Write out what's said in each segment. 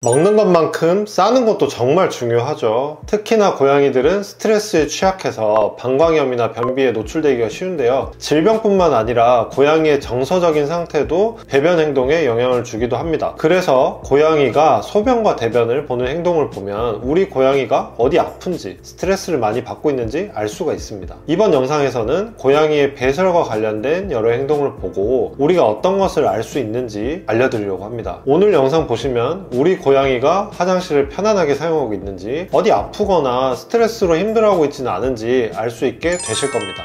먹는 것만큼 싸는 것도 정말 중요하죠. 특히나 고양이들은 스트레스에 취약해서 방광염이나 변비에 노출되기가 쉬운데요. 질병뿐만 아니라 고양이의 정서적인 상태도 배변 행동에 영향을 주기도 합니다. 그래서 고양이가 소변과 대변을 보는 행동을 보면 우리 고양이가 어디 아픈지, 스트레스를 많이 받고 있는지 알 수가 있습니다. 이번 영상에서는 고양이의 배설과 관련된 여러 행동을 보고 우리가 어떤 것을 알 수 있는지 알려드리려고 합니다. 오늘 영상 보시면 우리 고양이가 화장실을 편안하게 사용하고 있는지, 어디 아프거나 스트레스로 힘들어하고 있지는 않은지 알 수 있게 되실 겁니다.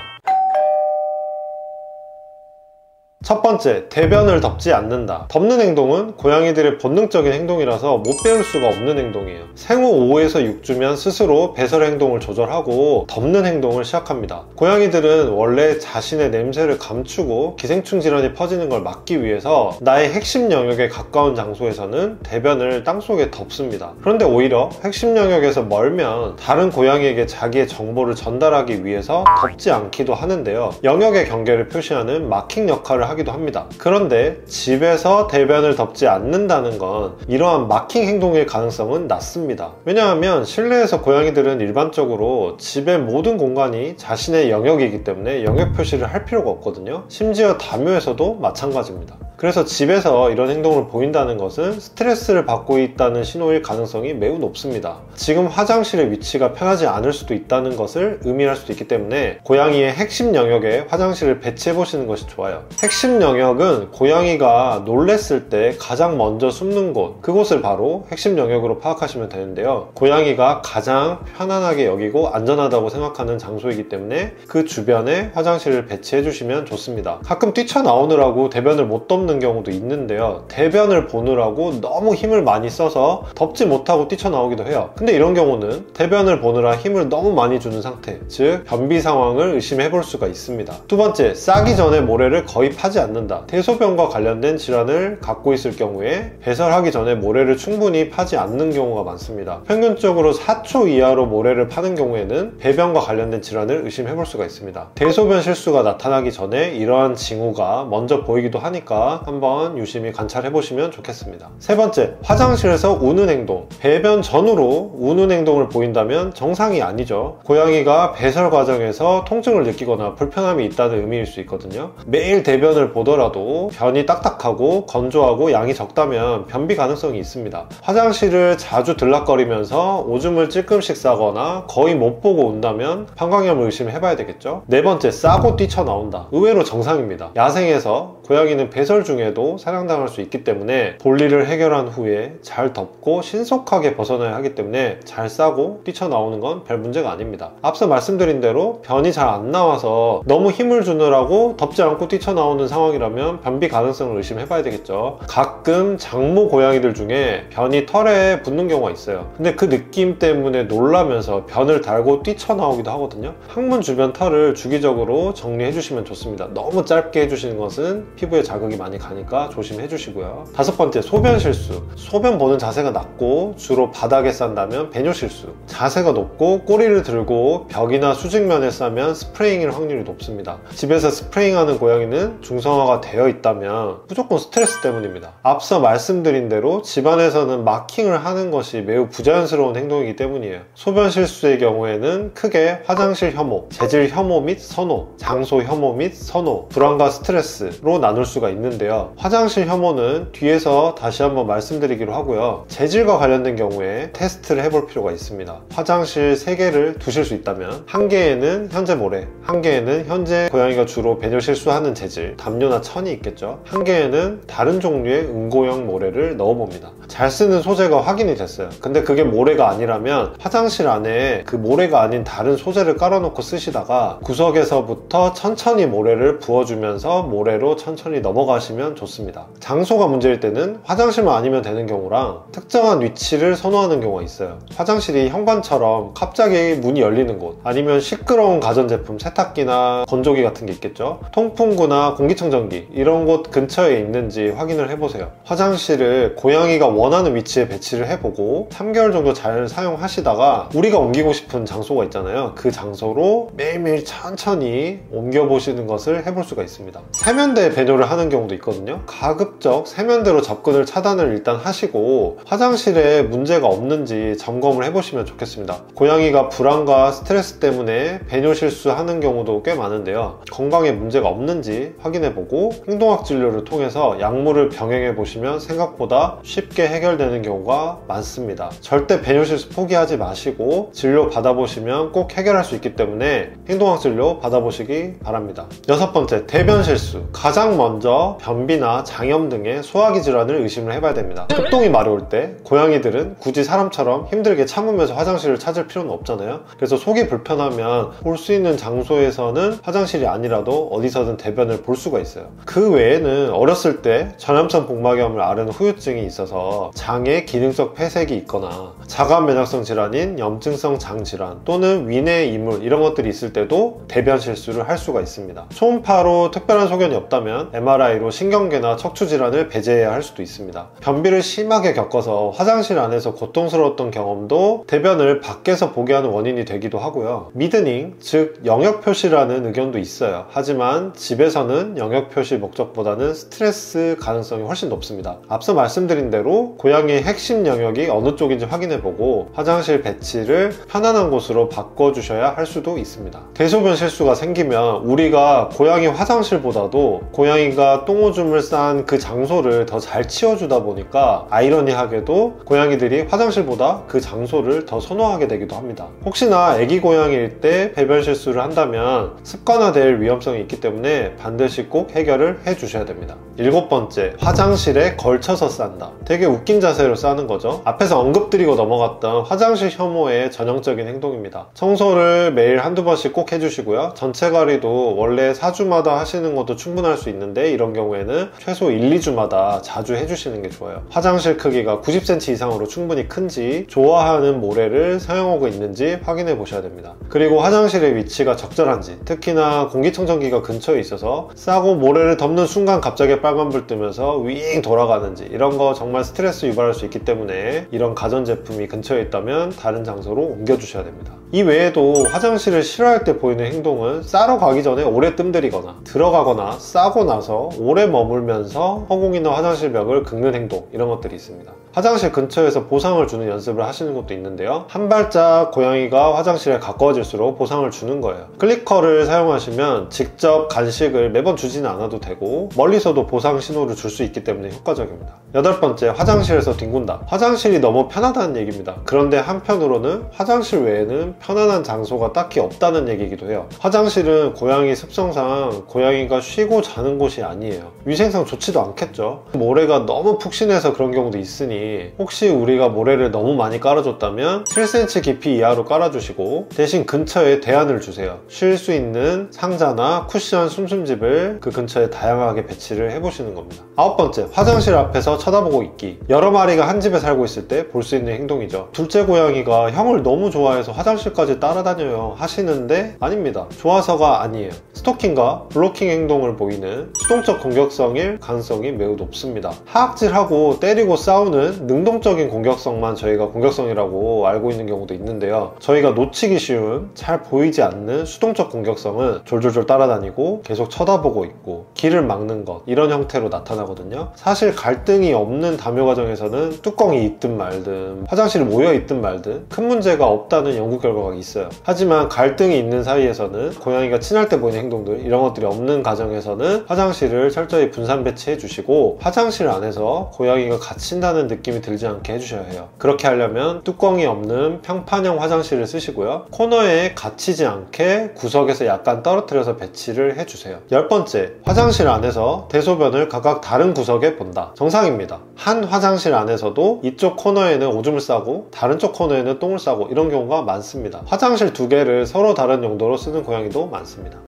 첫 번째, 대변을 덮지 않는다. 덮는 행동은 고양이들의 본능적인 행동이라서 못 배울 수가 없는 행동이에요. 생후 5에서 6주면 스스로 배설 행동을 조절하고 덮는 행동을 시작합니다. 고양이들은 원래 자신의 냄새를 감추고 기생충 질환이 퍼지는 걸 막기 위해서 나의 핵심 영역에 가까운 장소에서는 대변을 땅속에 덮습니다. 그런데 오히려 핵심 영역에서 멀면 다른 고양이에게 자기의 정보를 전달하기 위해서 덮지 않기도 하는데요. 영역의 경계를 표시하는 마킹 역할을 하기도 합니다. 그런데 집에서 대변을 덮지 않는다는 건 이러한 마킹 행동일 가능성은 낮습니다. 왜냐하면 실내에서 고양이들은 일반적으로 집의 모든 공간이 자신의 영역이기 때문에 영역 표시를 할 필요가 없거든요. 심지어 다묘에서도 마찬가지입니다. 그래서 집에서 이런 행동을 보인다는 것은 스트레스를 받고 있다는 신호일 가능성이 매우 높습니다. 지금 화장실의 위치가 편하지 않을 수도 있다는 것을 의미할 수도 있기 때문에 고양이의 핵심 영역에 화장실을 배치해 보시는 것이 좋아요. 핵심 영역은 고양이가 놀랬을 때 가장 먼저 숨는 곳, 그곳을 바로 핵심 영역으로 파악하시면 되는데요. 고양이가 가장 편안하게 여기고 안전하다고 생각하는 장소이기 때문에 그 주변에 화장실을 배치해 주시면 좋습니다. 가끔 뛰쳐나오느라고 대변을 못 덮는 경우도 있는데요. 대변을 보느라고 너무 힘을 많이 써서 덮지 못하고 뛰쳐나오기도 해요. 근데 이런 경우는 대변을 보느라 힘을 너무 많이 주는 상태, 즉 변비 상황을 의심해 볼 수가 있습니다. 두 번째, 싸기 전에 모래를 거의 파지 않는다. 대소변과 관련된 질환을 갖고 있을 경우에 배설하기 전에 모래를 충분히 파지 않는 경우가 많습니다. 평균적으로 4초 이하로 모래를 파는 경우에는 배변과 관련된 질환을 의심해 볼 수가 있습니다. 대소변 실수가 나타나기 전에 이러한 징후가 먼저 보이기도 하니까 한번 유심히 관찰해 보시면 좋겠습니다. 세 번째, 화장실에서 우는 행동. 배변 전후로 우는 행동을 보인다면 정상이 아니죠. 고양이가 배설 과정에서 통증을 느끼거나 불편함이 있다는 의미일 수 있거든요. 매일 대변을 보더라도 변이 딱딱하고 건조하고 양이 적다면 변비 가능성이 있습니다. 화장실을 자주 들락거리면서 오줌을 찔끔씩 싸거나 거의 못 보고 온다면 방광염을 의심해 봐야 되겠죠. 네 번째, 싸고 뛰쳐나온다. 의외로 정상입니다. 야생에서 고양이는 배설 중에도 사냥당할 수 있기 때문에 볼일을 해결한 후에 잘 덮고 신속하게 벗어나야 하기 때문에 잘 싸고 뛰쳐나오는 건 별 문제가 아닙니다. 앞서 말씀드린 대로 변이 잘 안 나와서 너무 힘을 주느라고 덮지 않고 뛰쳐나오는 상황이라면 변비 가능성을 의심해 봐야 되겠죠. 가끔 장모 고양이들 중에 변이 털에 붙는 경우가 있어요. 근데 그 느낌 때문에 놀라면서 변을 달고 뛰쳐나오기도 하거든요. 항문 주변 털을 주기적으로 정리해 주시면 좋습니다. 너무 짧게 해주시는 것은 피부에 자극이 많이 가니까 조심해 주시고요. 다섯 번째, 소변 실수. 소변 보는 자세가 낮고 주로 바닥에 싼다면 배뇨 실수. 자세가 높고 꼬리를 들고 벽이나 수직면에 싸면 스프레잉일 확률이 높습니다. 집에서 스프레잉하는 고양이는 중성화가 되어 있다면 무조건 스트레스 때문입니다. 앞서 말씀드린 대로 집안에서는 마킹을 하는 것이 매우 부자연스러운 행동이기 때문이에요. 소변 실수의 경우에는 크게 화장실 혐오, 재질 혐오 및 선호, 장소 혐오 및 선호, 불안과 스트레스로 나눌 수가 있는데요. 화장실 혐오는 뒤에서 다시 한번 말씀드리기로 하고요. 재질과 관련된 경우에 테스트를 해볼 필요가 있습니다. 화장실 3개를 두실 수 있다면 한 개에는 현재 모래, 한 개에는 현재 고양이가 주로 배뇨 실수하는 재질, 담요나 천이 있겠죠. 한 개에는 다른 종류의 응고형 모래를 넣어봅니다. 잘 쓰는 소재가 확인이 됐어요. 근데 그게 모래가 아니라면 화장실 안에 그 모래가 아닌 다른 소재를 깔아놓고 쓰시다가 구석에서부터 천천히 모래를 부어주면서 모래로 천천히 넘어가시면 좋습니다. 장소가 문제일 때는 화장실만 아니면 되는 경우랑 특정한 위치를 선호하는 경우가 있어요. 화장실이 현관처럼 갑자기 문이 열리는 곳, 아니면 시끄러운 가전제품, 세탁기나 건조기 같은 게 있겠죠. 통풍구나 공기 공기청정기 이런 곳 근처에 있는지 확인을 해보세요. 화장실을 고양이가 원하는 위치에 배치를 해보고 3개월 정도 잘 사용하시다가 우리가 옮기고 싶은 장소가 있잖아요. 그 장소로 매일매일 천천히 옮겨보시는 것을 해볼 수가 있습니다. 세면대 배뇨를 하는 경우도 있거든요. 가급적 세면대로 접근을 차단을 일단 하시고 화장실에 문제가 없는지 점검을 해보시면 좋겠습니다. 고양이가 불안과 스트레스 때문에 배뇨 실수하는 경우도 꽤 많은데요. 건강에 문제가 없는지 확인해보고 행동학 진료를 통해서 약물을 병행해 보시면 생각보다 쉽게 해결되는 경우가 많습니다. 절대 배뇨 실수 포기하지 마시고 진료 받아보시면 꼭 해결할 수 있기 때문에 행동학 진료 받아보시기 바랍니다. 6번째, 대변 실수. 가장 먼저 변비나 장염 등의 소화기 질환을 의심을 해봐야 됩니다. 흡동이 마려울 때 고양이들은 굳이 사람처럼 힘들게 참으면서 화장실을 찾을 필요는 없잖아요. 그래서 속이 불편하면 볼 수 있는 장소에서는 화장실이 아니라도 어디서든 대변을 볼 수가 있어요. 그 외에는 어렸을 때 전염성 복막염을 앓은 후유증이 있어서 장에 기능적 폐색이 있거나 자가 면역성 질환인 염증성 장질환 또는 위내 이물 이런 것들이 있을 때도 대변 실수를 할 수가 있습니다. 초음파로 특별한 소견이 없다면 MRI로 신경계나 척추 질환을 배제해야 할 수도 있습니다. 변비를 심하게 겪어서 화장실 안에서 고통스러웠던 경험도 대변을 밖에서 보게 하는 원인이 되기도 하고요. 미드닝, 즉 영역 표시라는 의견도 있어요. 하지만 집에서는 영역 표시 목적보다는 스트레스 가능성이 훨씬 높습니다. 앞서 말씀드린 대로 고양이의 핵심 영역이 어느 쪽인지 확인해보고 화장실 배치를 편안한 곳으로 바꿔주셔야 할 수도 있습니다. 대소변 실수가 생기면 우리가 고양이 화장실보다도 고양이가 똥오줌을 싼 그 장소를 더 잘 치워주다 보니까 아이러니하게도 고양이들이 화장실보다 그 장소를 더 선호하게 되기도 합니다. 혹시나 아기 고양이일 때 배변 실수를 한다면 습관화될 위험성이 있기 때문에 반드시 꼭 해결을 해주셔야 됩니다. 7번째, 화장실에 걸쳐서 싼다. 되게 웃긴 자세로 싸는 거죠. 앞에서 언급드리고 넘어갔던 화장실 혐오의 전형적인 행동입니다. 청소를 매일 한두 번씩 꼭 해주시고요. 전체 관리도 원래 4주마다 하시는 것도 충분할 수 있는데 이런 경우에는 최소 1, 2주마다 자주 해주시는 게 좋아요. 화장실 크기가 90cm 이상으로 충분히 큰지 좋아하는 모래를 사용하고 있는지 확인해 보셔야 됩니다. 그리고 화장실의 위치가 적절한지, 특히나 공기청정기가 근처에 있어서 싸고 모래를 덮는 순간 갑자기 빨간불 뜨면서 윙 돌아가는지 이런 거 정말 스트레스 유발할 수 있기 때문에 이런 가전제품이 근처에 있다면 다른 장소로 옮겨주셔야 됩니다. 이 외에도 화장실을 싫어할 때 보이는 행동은 싸러 가기 전에 오래 뜸들이거나 들어가거나 싸고 나서 오래 머물면서 허공이나 화장실 벽을 긁는 행동 이런 것들이 있습니다. 화장실 근처에서 보상을 주는 연습을 하시는 것도 있는데요. 한 발짝 고양이가 화장실에 가까워질수록 보상을 주는 거예요. 클리커를 사용하시면 직접 간식을 매번 주지는 않아도 되고 멀리서도 보상 신호를 줄 수 있기 때문에 효과적입니다. 8번째, 화장실에서 뒹군다. 화장실이 너무 편하다는 얘기입니다. 그런데 한편으로는 화장실 외에는 편안한 장소가 딱히 없다는 얘기이기도 해요. 화장실은 고양이 습성상 고양이가 쉬고 자는 곳이 아니에요. 위생상 좋지도 않겠죠. 모래가 너무 푹신해서 그런 경우도 있으니 혹시 우리가 모래를 너무 많이 깔아줬다면 7cm 깊이 이하로 깔아주시고 대신 근처에 대안을 주세요. 쉴 수 있는 상자나 쿠션 숨숨집을 그 근처에 다양하게 배치를 해보시는 겁니다. 9번째, 화장실 앞에서 쳐다보고 있기. 여러 마리가 한 집에 살고 있을 때 볼 수 있는 행동이죠. 둘째 고양이가 형을 너무 좋아해서 화장실까지 따라다녀요 하시는데 아닙니다. 좋아서가 아니에요. 스토킹과 블로킹 행동을 보이는 수동적 공격성일 가능성이 매우 높습니다. 하악질하고 때리고 싸우는 능동적인 공격성만 저희가 공격성이라고 알고 있는 경우도 있는데요. 저희가 놓치기 쉬운 잘 보이지 않는 수동적 공격성은 졸졸졸 따라다니고 계속 쳐다보고 있고 길을 막는 것 이런 형태로 나타나거든요. 사실 갈등이 없는 다묘 과정에서는 뚜껑이 있든 말든 화장실이 모여있든 말든 큰 문제가 없다는 연구 결과가 있어요. 하지만 갈등이 있는 사이에서는 고양이가 친할 때 보이는 행동들 이런 것들이 없는 가정에서는 화장실을 철저히 분산 배치해 주시고 화장실 안에서 고양이가 갇힌다는 느낌이 들지 않게 해주셔야 해요. 그렇게 하려면 뚜껑이 없는 평판형 화장실을 쓰시고요. 코너에 갇히지 않게 구석에서 약간 떨어뜨려서 배치를 해주세요. 10번째, 화장실 안에서 대소변을 각각 다른 구석에 본다. 정상입니다. 한 화장실 안에서도 이쪽 코너에는 오줌을 싸고 다른 쪽 코너에는 똥을 싸고 이런 경우가 많습니다. 화장실 두 개를 서로 다른 용도로 쓰는 고양이도 많습니다.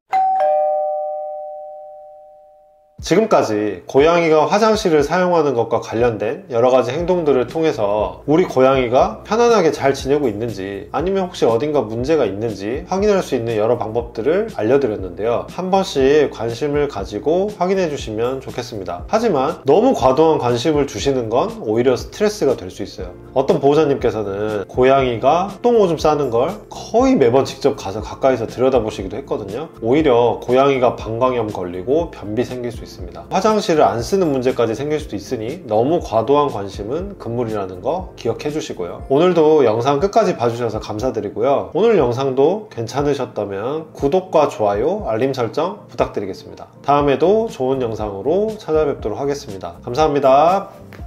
지금까지 고양이가 화장실을 사용하는 것과 관련된 여러 가지 행동들을 통해서 우리 고양이가 편안하게 잘 지내고 있는지, 아니면 혹시 어딘가 문제가 있는지 확인할 수 있는 여러 방법들을 알려드렸는데요. 한 번씩 관심을 가지고 확인해 주시면 좋겠습니다. 하지만 너무 과도한 관심을 주시는 건 오히려 스트레스가 될 수 있어요. 어떤 보호자님께서는 고양이가 똥오줌 싸는 걸 거의 매번 직접 가서 가까이서 들여다보시기도 했거든요. 오히려 고양이가 방광염 걸리고 변비 생길 수 있습니다. 화장실을 안 쓰는 문제까지 생길 수도 있으니 너무 과도한 관심은 금물이라는 거 기억해 주시고요. 오늘도 영상 끝까지 봐주셔서 감사드리고요. 오늘 영상도 괜찮으셨다면 구독과 좋아요, 알림 설정 부탁드리겠습니다. 다음에도 좋은 영상으로 찾아뵙도록 하겠습니다. 감사합니다.